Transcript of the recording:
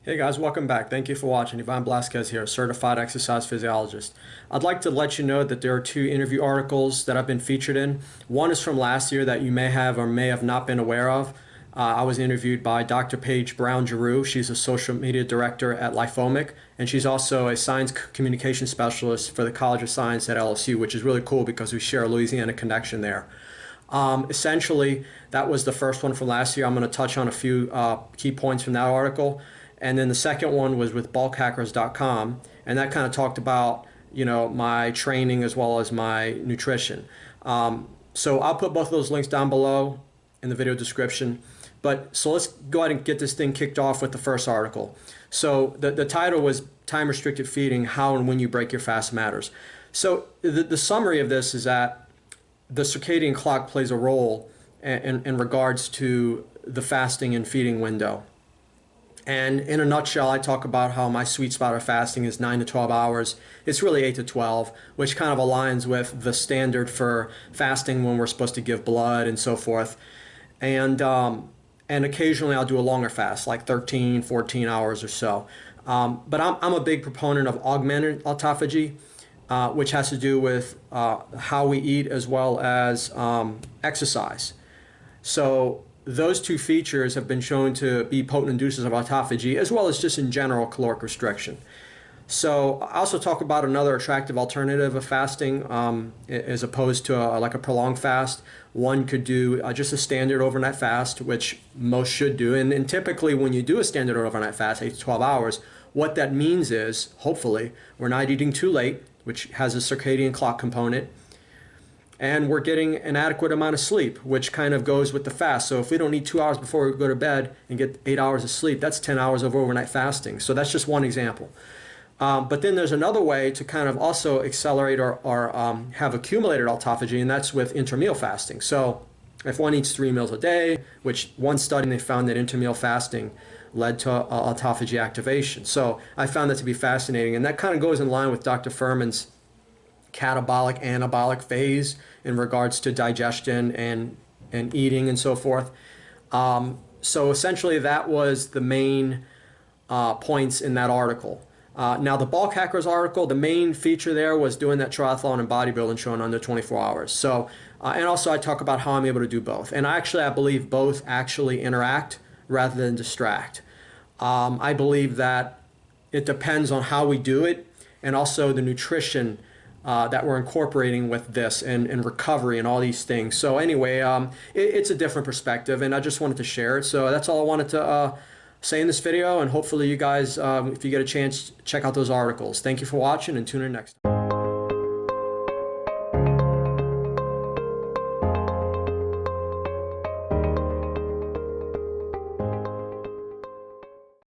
Hey guys, welcome back. Thank you for watching. Ivan Blasquez here, certified exercise physiologist. I'd like to let you know that there are two interview articles that I've been featured in. One is from last year that you may have or may have not been aware of. I was interviewed by Dr. Paige Brown-Giroux. She's a social media director at Lyfomic, and she's also a science communication specialist for the College of Science at LSU, which is really cool because we share a Louisiana connection there. Essentially, that was the first one from last year. I'm going to touch on a few key points from that article. And then the second one was with bulkhackers.com, and that kind of talked about, my training as well as my nutrition. So I'll put both of those links down below in the video description. So let's go ahead and get this thing kicked off with the first article. So the title was Time Restricted Feeding, How and When You Break Your Fast Matters. So the summary of this is that the circadian clock plays a role in regards to the fasting and feeding window. And in a nutshell, I talk about how my sweet spot of fasting is 9 to 12 hours. It's really 8 to 12, which kind of aligns with the standard for fasting when we're supposed to give blood and so forth. And occasionally I'll do a longer fast, like 13, 14 hours or so. But I'm a big proponent of augmented autophagy, which has to do with how we eat as well as exercise. So those two features have been shown to be potent inducers of autophagy as well as just in general caloric restriction. So I also talk about another attractive alternative of fasting as opposed to like a prolonged fast. One could do just a standard overnight fast, which most should do. And typically when you do a standard overnight fast, 8 to 12 hours, what that means is, hopefully, we're not eating too late, which has a circadian clock component, and we're getting an adequate amount of sleep, which kind of goes with the fast. So if we don't need 2 hours before we go to bed and get 8 hours of sleep, that's 10 hours of overnight fasting. So that's just one example. But then there's another way to kind of also accelerate or have accumulated autophagy, and that's with intermeal fasting. So if one eats 3 meals a day, which one study they found that intermeal fasting led to autophagy activation. So I found that to be fascinating, and that kind of goes in line with Dr. Furman's catabolic anabolic phase in regards to digestion and eating and so forth. So essentially that was the main points in that article. Now the Bulk Hackers article, the main feature there was doing that triathlon and bodybuilding show in under 24 hours. So and also I talk about how I'm able to do both, and I believe both actually interact rather than distract. I believe that it depends on how we do it and also the nutrition that we're incorporating with this and recovery and all these things. So anyway, it's a different perspective, and I just wanted to share it. So that's all I wanted to say in this video, and hopefully you guys, if you get a chance, check out those articles. Thank you for watching, and tune in next time.